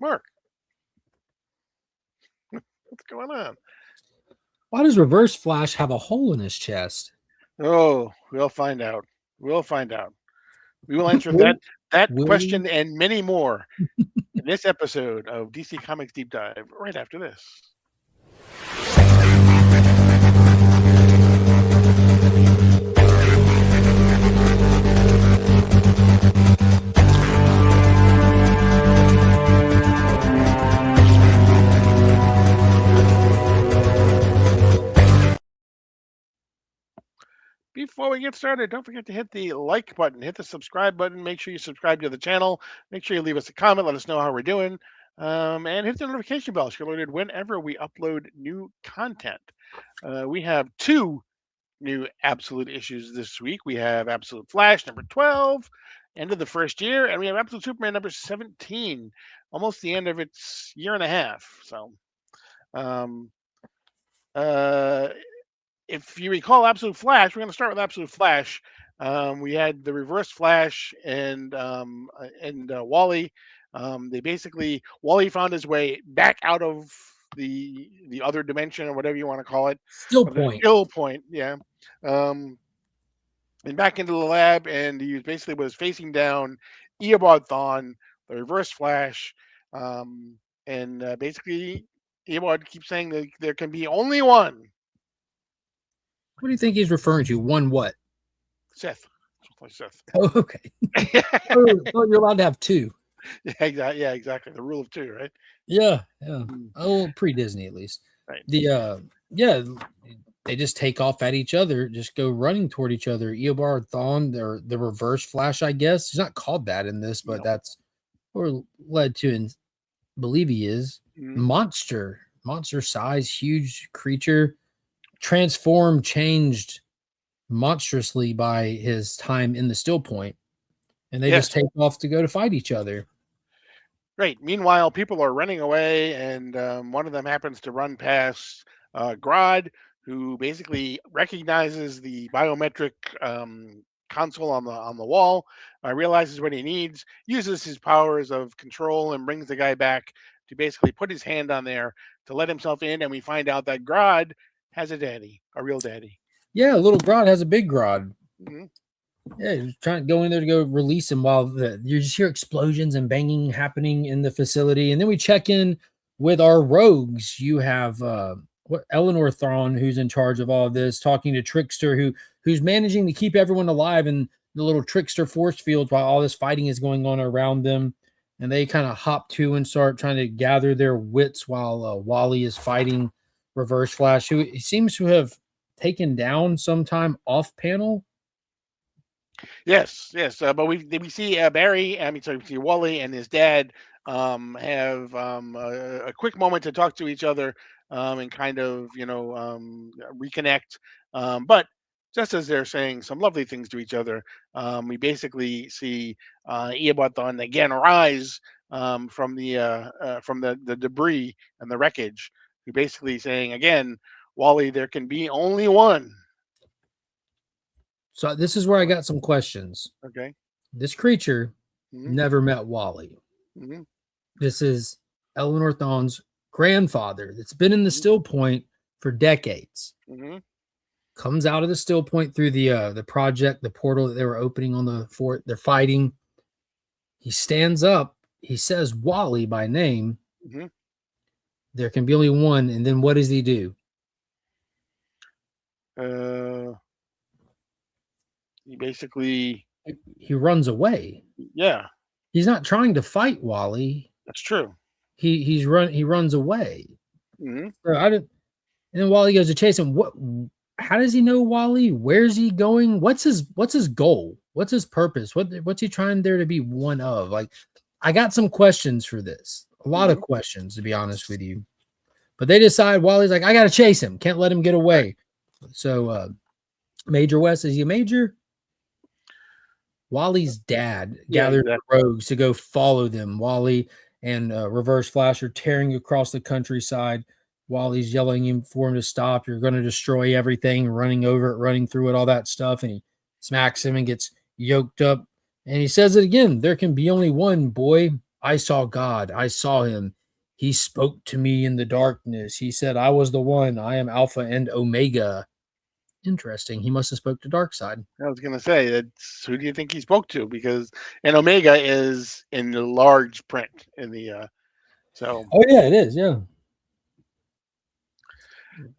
Mark, what's going on? Why does Reverse Flash have a hole in his chest? Oh, we'll find out. We'll find out. We will answer Will, that will we? question and many more in this episode of DC Comics Deep Dive right after this. Before we get started, don't forget to hit the like button, hit the subscribe button. Make sure you subscribe to the channel. Make sure you leave us a comment. Let us know how we're doing. And hit the notification bell so you're alerted whenever we upload new content. We have two new Absolute issues this week. We have Absolute Flash number 12, end of the first year, and we have Absolute Superman number 17, almost the end of its year and a half. So, um, uh, if you recall Absolute Flash, we're going to start with Absolute Flash. We had the Reverse Flash and Wally. They basically Wally found his way back out of the other dimension or whatever you want to call it, Still of the point. still point, yeah. Um, and back into the lab, and he basically was facing down Eobard Thawne, the Reverse Flash, and basically Eobard keeps saying that there can be only one. What do you think he's referring to? One what? Seth. Seth. Oh, okay. Oh, you're allowed to have two. Yeah, exactly. Yeah, exactly. The rule of two, right? Yeah. Mm. Oh, pre-Disney at least. Right. Yeah, they just take off at each other, just go running toward each other. Eobard Thawne, the Reverse Flash, I guess. He's not called that in this, but No. that's what led to and believe he is. Monster size, huge creature, transformed, changed monstrously by his time in the still point, and they just take off to go to fight each other. Right. Meanwhile, people are running away, and one of them happens to run past Grodd, who basically recognizes the biometric console on the wall, realizes what he needs, uses his powers of control, and brings the guy back to basically put his hand on there to let himself in. And we find out that Grodd has a daddy, a real daddy. Yeah, little Grodd has a big Grodd. Mm-hmm. Yeah, he's trying to go in there to go release him while you just hear explosions and banging happening in the facility. And then we check in with our rogues. You have Eleanor Thawne, who's in charge of all of this, talking to Trickster, who's managing to keep everyone alive in the little Trickster force fields while all this fighting is going on around them. And they kind of hop to and start trying to gather their wits while Wally is fighting Reverse Flash, who seems to have taken down sometime off panel. Yes. But we see Barry. We see Wally and his dad have a quick moment to talk to each other and kind of reconnect. But just as they're saying some lovely things to each other, we basically see Eobard Thawne again rise from the debris and the wreckage. Who basically saying again, Wally, there can be only one. So this is where I got some questions. Okay. This creature never met Wally. Mm-hmm. This is Eleanor Thawne's grandfather that's been in the still point for decades. Mm-hmm. Comes out of the still point through the project, the portal that they were opening on the fort. They're fighting. He stands up. He says Wally by name. Mm-hmm. There can be only one. And then what does he do? He basically he runs away. Yeah. He's not trying to fight Wally. That's true. He runs away. Mm-hmm. So and then Wally goes to chase him. How does he know Wally? Where's he going? What's his goal? What's his purpose? What's he trying there to be one of? Like, I got some questions for this. A lot of questions, to be honest with you. But they decide Wally's like, I got to chase him. Can't let him get away. So Major West, is he a major? Wally's dad gathered the rogues to go follow them. Wally and Reverse Flash are tearing across the countryside. Wally's yelling for him to stop. You're going to destroy everything, running over it, running through it, all that stuff. And he smacks him and gets yoked up. And he says it again. There can be only one, boy. I saw God. I saw him. He spoke to me in the darkness. He said, I was the one. I am Alpha and Omega. Interesting. He must have spoke to Darkseid. I was gonna say that's who do you think he spoke to? Because and Omega is in the large print in the so Oh yeah, it is. Yeah.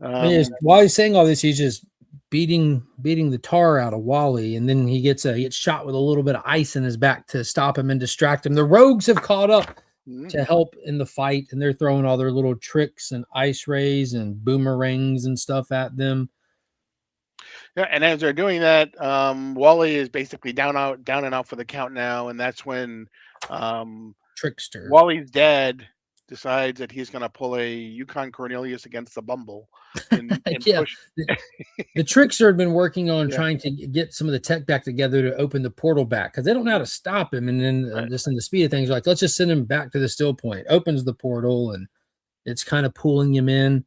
um While he's saying all this, he's just beating the tar out of Wally, and then he gets shot with a little bit of ice in his back to stop him and distract him. The rogues have caught up mhm. to help in the fight, and they're throwing all their little tricks and ice rays and boomerangs and stuff at them. Yeah, and as they're doing that, Wally is basically down and out for the count now, and that's when um Trickster. Wally's dad decides that he's gonna pull a Yukon Cornelius against the Bumble and Yeah. push. The Trickster had been working on Yeah, trying to get some of the tech back together to open the portal back because they don't know how to stop him. And then right. just in the speed of things, like, let's just send him back to the still point. Opens the portal and it's kind of pulling him in.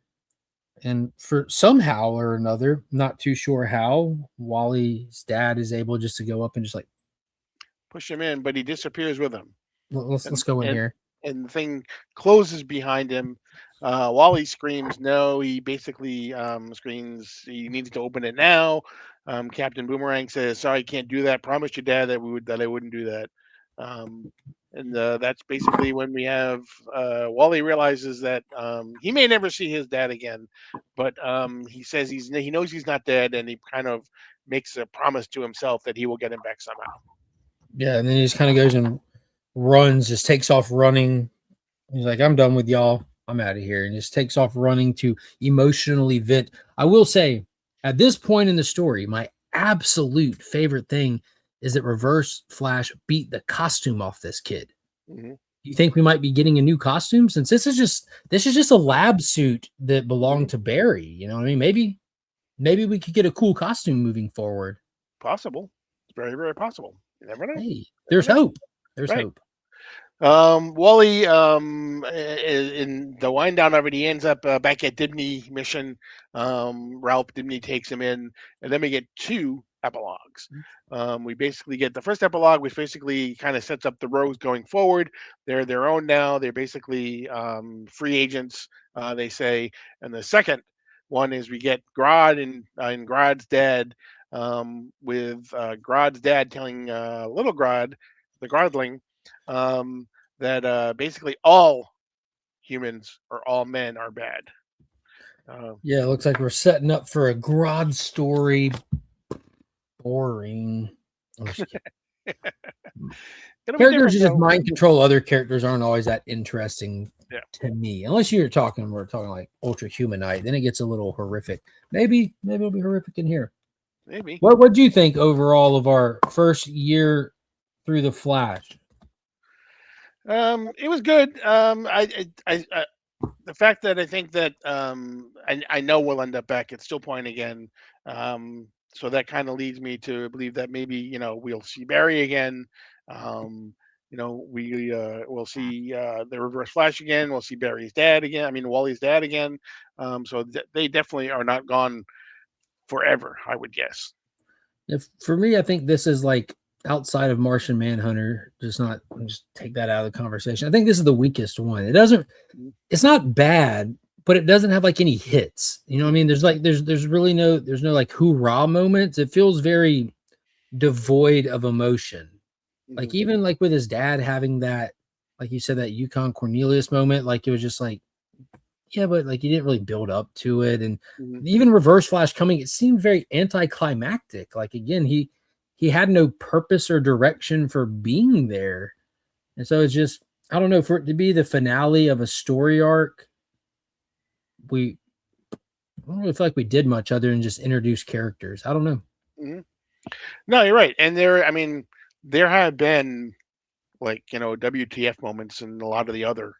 And for somehow or another, not too sure how, Wally's dad is able just to go up and just like, Push him in, but he disappears with him. let's and go in and here. and the thing closes behind him. Wally screams no. He basically screams he needs to open it now. Captain Boomerang says, "Sorry, can't do that. Promised your dad that I wouldn't do that." Um, and that's basically when we have Wally realizes that he may never see his dad again, but he says he knows he's not dead, and he kind of makes a promise to himself that he will get him back somehow. Yeah. And then he just kind of goes and runs, just takes off running. He's like, I'm done with y'all. I'm out of here. And just takes off running to emotionally vent. I will say, at this point in the story, my absolute favorite thing is that Reverse Flash beat the costume off this kid. Hmm. You think we might be getting a new costume since this is just a lab suit that belonged to Barry? You know what I mean? Maybe we could get a cool costume moving forward. Possible. It's very, very possible. You never know. Hey, Never there's know. hope. There's Right. hope. Wally, in the wind down of it, he ends up back at Dibney mission. Ralph Dibney takes him in, and then we get two epilogues. We basically get the first epilogue, which basically kind of sets up the rogues going forward. They're their own now. They're basically free agents, they say. And the second one is we get Grodd and Grodd's dad, with Grodd's dad telling little Grodd, the Groddling, that basically all humans or all men are bad. Uh, Yeah, it looks like we're setting up for a Grodd story. Boring. I'm just kidding. it'll be Characters different who just though. mind control other characters aren't always that interesting Yeah, to me. Unless we're talking like Ultra Humanite, then it gets a little horrific. Maybe it'll be horrific in here. maybe. What do you think overall of our first year through the Flash? It was good. The fact that I think that I know we'll end up back at Still Point again. So that kind of leads me to believe that maybe we'll see Barry again. Um, we'll see the Reverse Flash again. We'll see Barry's dad again. I mean Wally's dad again. They definitely are not gone forever, I would guess. If for me, I think this is like outside of Martian Manhunter, just take that out of the conversation. I think this is the weakest one. Mhm. It's not bad, but it doesn't have like any hits. You know what I mean? There's really there's no like hoorah moments. It feels very devoid of emotion. Like Mhm. even like with his dad having that, like you said, that Yukon Cornelius moment, like it was just like, yeah, but like you didn't really build up to it. And Mhm. even Reverse Flash coming, it seemed very anticlimactic. Like again, he had no purpose or direction for being there. And so it's just, I don't know, for it to be the finale of a story arc, we I don't really feel like we did much other than just introduce characters. I don't know. Mhm. No, you're right. And I mean, there have been like WTF moments in a lot of the other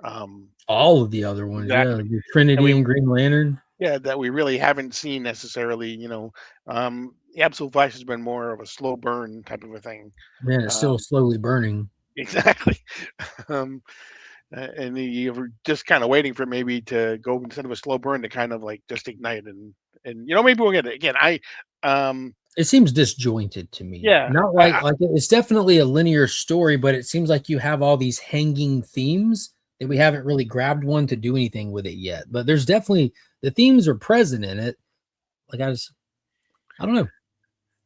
um All of the other ones, yeah, exactly the that Trinity we and Green Lantern. that we really haven't seen necessarily. The Absolute Flash has been more of a slow burn type of a thing. Man, it's still um slowly burning. exactly. um and you're just kind of waiting for it maybe to go instead of a slow burn to kind of like just ignite and maybe we'll get it again. I um It seems disjointed to me. Yeah, Not like it's definitely a linear story, but it seems like you have all these hanging themes that we haven't really grabbed one to do anything with it yet. But there's definitely the themes are present in it. Like I don't know.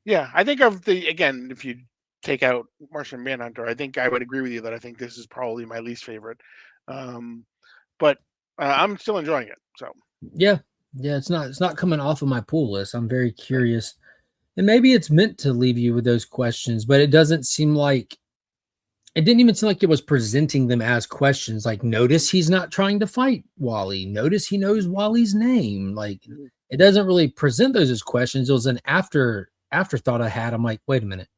yeah. I think of the again, if you take out Martian Manhunter, I think I would agree with you that I think this is probably my least favorite. Um, but I'm still enjoying it. So Yeah. Yeah, it's not coming off of my pool list. I'm very curious. And maybe it's meant to leave you with those questions, but it doesn't seem like it didn't even seem like it was presenting them as questions. Like, notice he's not trying to fight Wally. Notice he knows Wally's name. Like, Mhm. it doesn't really present those as questions. It was an afterthought I had. I'm like, wait a minute.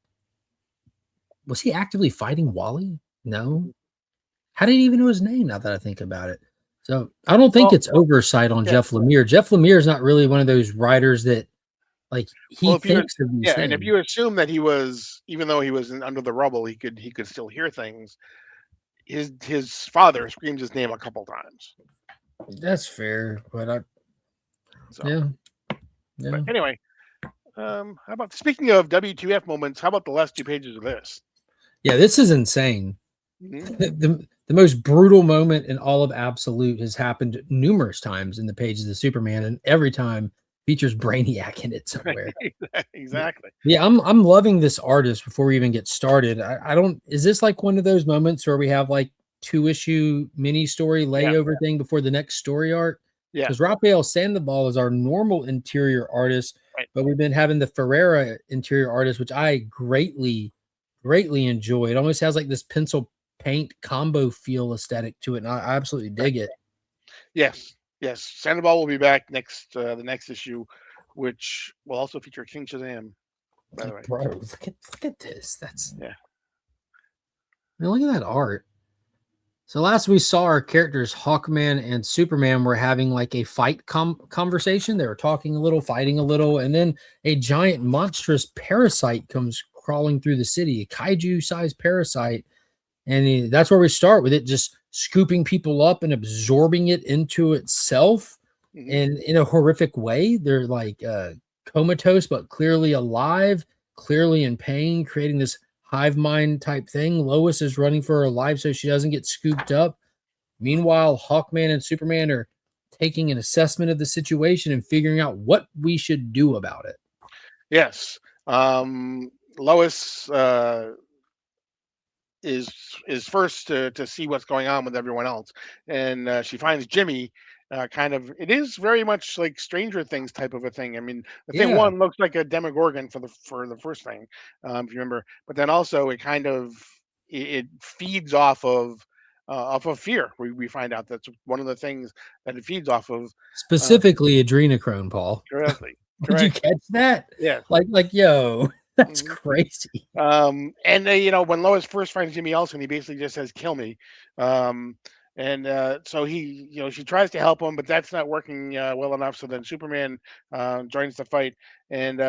Was he actively fighting Wally? No. How did he even know his name now that I think about it? So I don't think well, it's oversight on yeah. Jeff Lemire. Jeff Lemire is not really one of those writers that like he Well, if you thinks of these yeah, and if things. you assume that he was, even though he was under the rubble, he could still hear things. His father screams his name a couple times. That's fair, but So, yeah, but yeah. anyway, how about speaking of W2F moments? How about the last 2 pages of this? Yeah, this is insane. Mhm. The most brutal moment in all of Absolute has happened numerous times in the pages of the Superman, and every time features Brainiac in it somewhere. Exactly. Yeah, I'm loving this artist before we even get started. I don't is this like one of those moments where we have like 2 issue mini story Yeah, layover thing before the next story arc? yeah, Because Rafael Sandoval is our normal interior artist, right. but we've been having the Ferreira interior artist, which I greatly enjoy. It almost has like this pencil paint combo feel aesthetic to it, and I absolutely Right. dig it. Yes, yes. Sandoval will be back the next issue, which will also feature King Shazam. By the Like, way, bro, look at this. yeah, I mean, look at that art. So last we saw our characters, Hawkman and Superman, were having like a fight conversation. They were talking a little, fighting a little, and then a giant monstrous parasite comes crawling through the city, a kaiju-sized parasite, and that's where we start with it just scooping people up and absorbing it into itself, hmm and in a horrific way. They're like comatose, but clearly alive, clearly in pain, creating this hive mind type thing. Lois is running for her life so she doesn't get scooped up. Meanwhile, Hawkman and Superman are taking an assessment of the situation and figuring out what we should do about it. yes. Lois is is first to see what's going on with everyone else, and she finds Jimmy. Kind of, it is very much like Stranger Things type of a thing. I mean, the thing Yeah, one looks like a Demogorgon for the first thing, if you remember, but then also it kind of it feeds off of fear. We find out that's one of the things that it feeds off of. Uh, specifically adrenochrome, Paul. correctly, Did you correct. catch that? Yes. Like, yo, that's Mhm. crazy. And when Lois first finds Jimmy Olsen, he basically just says, "Kill me." Um, and so she tries to help him, but that's not working well enough. So then Superman joins the fight, and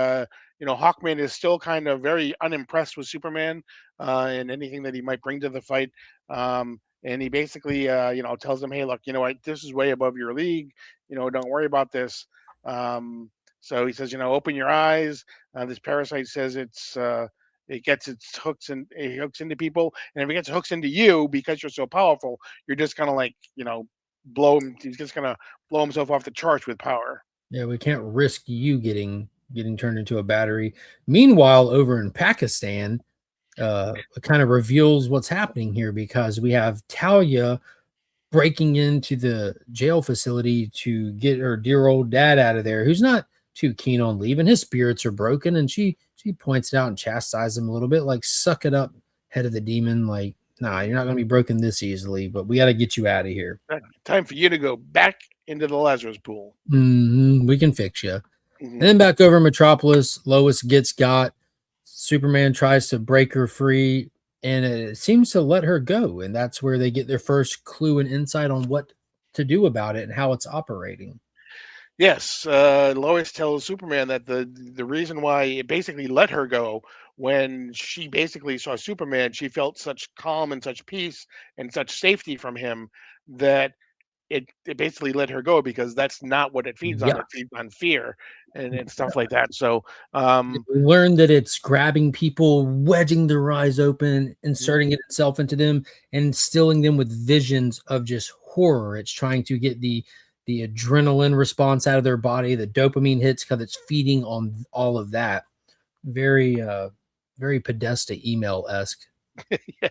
Hawkman is still kind of very unimpressed with Superman and anything that he might bring to the fight. And he basically, tells him, "Hey, look, you know what? This is way above your league. Don't worry about this." So he says, "Open your eyes." This parasite says it gets its it hooks into people, and if it gets hooks into you because you're so powerful, you're just gonna like blow him. He's just gonna blow himself off the charts with power. Yeah, we can't risk you getting turned into a battery. Meanwhile, over in Pakistan, it kind of reveals what's happening here because we have Talia breaking into the jail facility to get her dear old dad out of there, who's not too keen on leaving. His spirits are broken, and she points it out and chastises him a little bit, like, suck it up, head of the demon. Like, nah, you're not gonna be broken this easily, but we got to get you out of here. Time for you to go back into the Lazarus pool. We can fix you. Mhm. And then back over in Metropolis, Lois gets got. Superman tries to break her free, and it seems to let her go. And that's where they get their first clue and insight on what to do about it and how it's operating. Yes, Lois tells Superman that the reason why it basically let her go when she basically saw Superman, she felt such calm and such peace and such safety from him that it basically let her go because that's not what it feeds on. Yeah. It feeds on fear, and stuff like that. So We learned that it's grabbing people, wedging their eyes open, inserting itself into them, and instilling them with visions of just horror. It's trying to get the adrenaline response out of their body, the dopamine hits, because it's feeding on all of that. Very very Podesta email-esque. Yeah.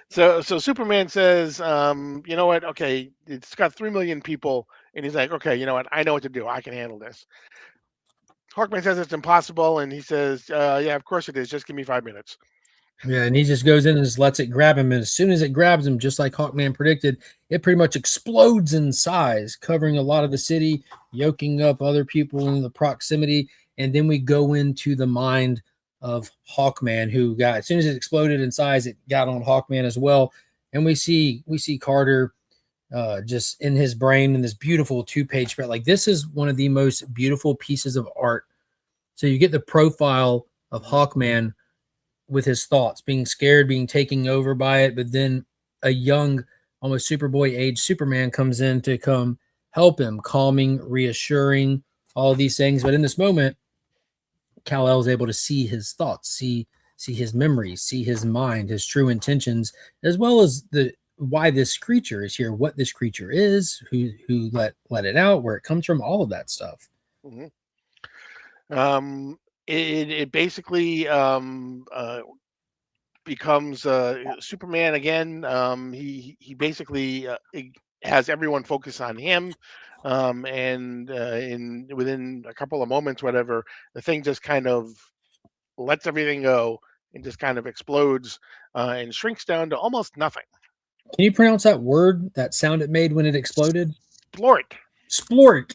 So Superman says, you know what? Okay, it's got 3 million people, and he's like, okay, you know what? I know what to do. I can handle this. Hawkman says it's impossible, and he says, yeah, of course it is. Just give me 5 minutes. Yeah, and he just goes in and just lets it grab him. And as soon as it grabs him, just like Hawkman predicted, it pretty much explodes in size, covering a lot of the city, yoking up other people in the proximity. And then we go into the mind of Hawkman, who got, as soon as it exploded in size, it got on Hawkman as well. And we see Carter just in his brain in this beautiful 2-page spread. Like, this is one of the most beautiful pieces of art. So you get the profile of Hawkman with his thoughts, being scared, being taken over by it, but then a young, almost Superboy age Superman comes in to come help him, calming, reassuring, all of these things. But in this moment, Kal-El is able to see his thoughts, see his memories, see his mind, his true intentions, as well as the why this creature is here, what this creature is, who let it out, where it comes from, all of that stuff. It basically becomes Superman again. He basically has everyone focus on him, and within a couple of moments, whatever, the thing just kind of lets everything go and just kind of explodes and shrinks down to almost nothing. Can you pronounce that word, that sound it made when it exploded? Splort. Splort.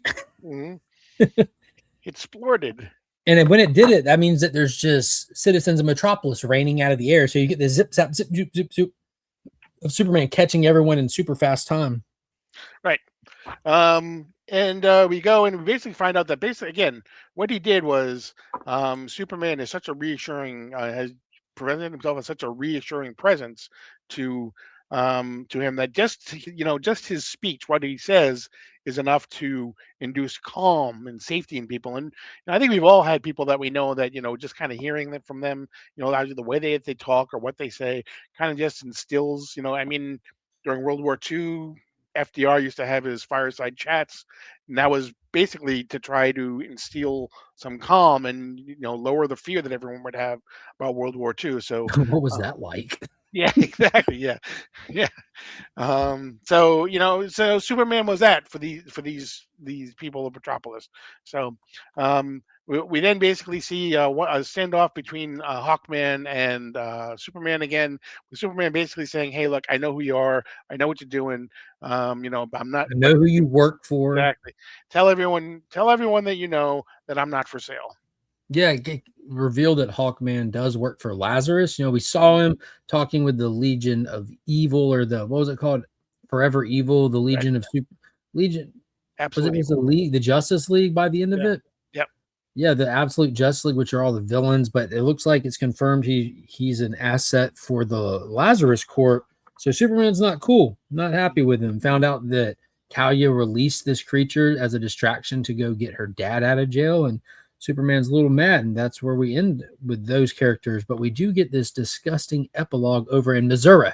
It splorted. And when it did it, that means that there's just citizens of Metropolis raining out of the air. So you get the zip, zap, zip, zoop, zoop, zoop of Superman catching everyone in super fast time. Right. And we go and we basically find out that basically, again, what he did was Superman is such a reassuring, has presented himself as such a reassuring presence to him that just his speech, what he says, is enough to induce calm and safety in people. And I think we've all had people that we know that just kind of hearing that from them, either the way they talk or what they say, kind of just instills. I mean, during World War II, FDR used to have his fireside chats, and that was basically to try to instill some calm and lower the fear that everyone would have about World War II. So what was that like? Yeah, exactly. Yeah, yeah. So so Superman was that for these people of Metropolis. So we then basically see a standoff between Hawkman and Superman again. With Superman basically saying, "Hey, look, I know who you are. I know what you're doing. I'm not." I know who you work for. Exactly. Tell everyone that you know that I'm not for sale. Yeah, revealed that Hawkman does work for Lazarus. We saw him talking with the Legion of Evil, or what was it called? Forever Evil, the Legion of Legion. Absolutely. Was it the Justice League by the end of it? Yep. Yeah, the Absolute Justice League, which are all the villains, but it looks like it's confirmed he's an asset for the Lazarus Corp. So Superman's not cool, not happy with him. Found out that Talia released this creature as a distraction to go get her dad out of jail, and Superman's a little mad, and that's where we end with those characters. But we do get this disgusting epilogue over in Missouri.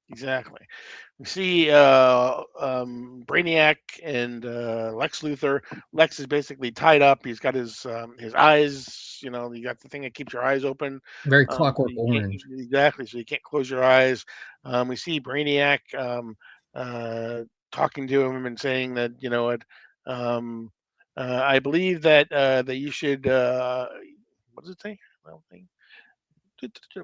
Exactly. We see Brainiac and Lex Luthor. Lex is basically tied up. He's got his eyes. You got the thing that keeps your eyes open. Very Clockwork Orange. Exactly. So you can't close your eyes. We see Brainiac talking to him and saying that I believe that you should. What does it say?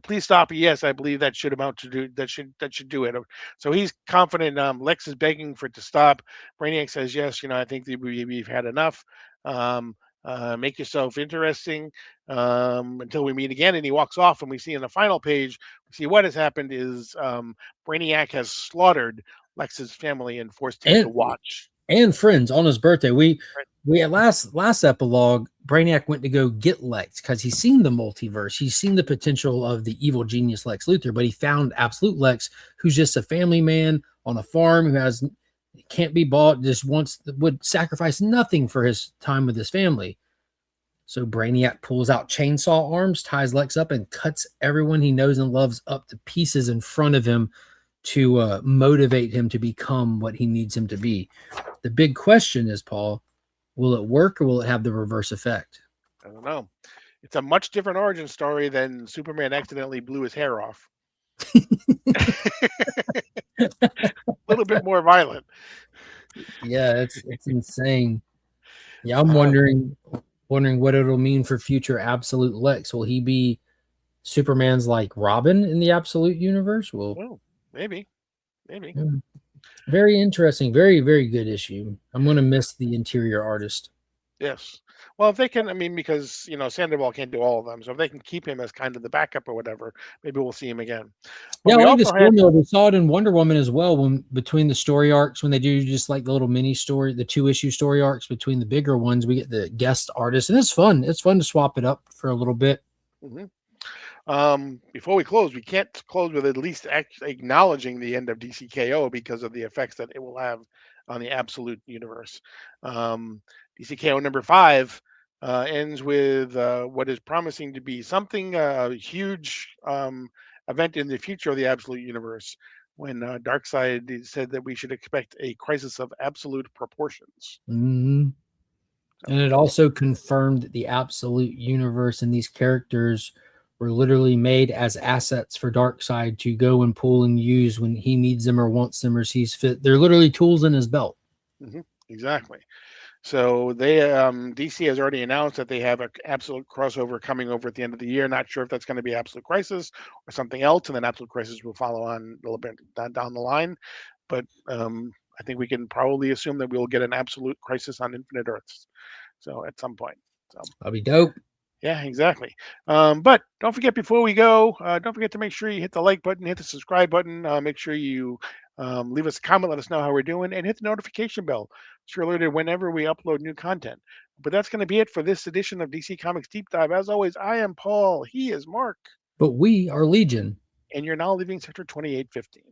Please stop. Yes, I believe that should amount to do that. Should do it. So he's confident. Lex is begging for it to stop. Brainiac says, "Yes, I think that we've had enough. Make yourself interesting until we meet again." And he walks off. And we see in the final page, we see what has happened is Brainiac has slaughtered Lex's family and forced him to watch. And friends on his birthday. We at last epilogue, Brainiac went to go get Lex because he's seen the multiverse. He's seen the potential of the evil genius Lex Luthor, but he found Absolute Lex, who's just a family man on a farm who has can't be bought, just would sacrifice nothing for his time with his family. So Brainiac pulls out chainsaw arms, ties Lex up, and cuts everyone he knows and loves up to pieces in front of him to motivate him to become what he needs him to be. The big question is, Paul, will it work or will it have the reverse effect? I don't know. It's a much different origin story than Superman accidentally blew his hair off. A little bit more violent. Yeah, it's insane. Yeah, I'm Uh, wondering what it'll mean for future Absolute Lex. Will he be Superman's like Robin in the Absolute universe? Well, well, maybe. very interesting, very very good issue. I'm gonna miss the interior artist. Yes. Well, if they can, I mean, because Sandoval can't do all of them, so if they can keep him as kind of the backup or whatever, maybe we'll see him again. But Yeah, I we like this also had, formula. We saw it in Wonder Woman as well. When between the story arcs, when they do just like the little mini story, the 2-issue story arcs between the bigger ones, we get the guest artists, and it's fun. It's fun to swap it up for a little bit. Mhm. Before we close, we can't close with at least acknowledging the end of DCKO because of the effects that it will have on the Absolute universe. Um, DCKO number 5 ends with what is promising to be something huge event in the future of the Absolute universe. When Darkseid said that we should expect a crisis of absolute proportions. Mhm. So, And it also confirmed that the Absolute universe and these characters were literally made as assets for Darkseid to go and pull and use when he needs them or wants them or sees fit. They're literally tools in his belt. exactly. So DC has already announced that they have an absolute crossover coming over at the end of the year. Not sure if that's going to be Absolute Crisis or something else, and then Absolute Crisis will follow on a little bit down the line. But I think we can probably assume that we'll get an Absolute Crisis on Infinite Earths. So at some point. So That'll be dope. yeah, exactly. But don't forget before we go, don't forget to make sure you hit the like button, hit the subscribe button. Make sure you leave us a comment, let us know how we're doing, and hit the notification bell so you're alerted whenever we upload new content. But that's going to be it for this edition of DC Comics Deep Dive. As always, I am Paul. He is Mark. But we are Legion. And you're now leaving Sector 2815.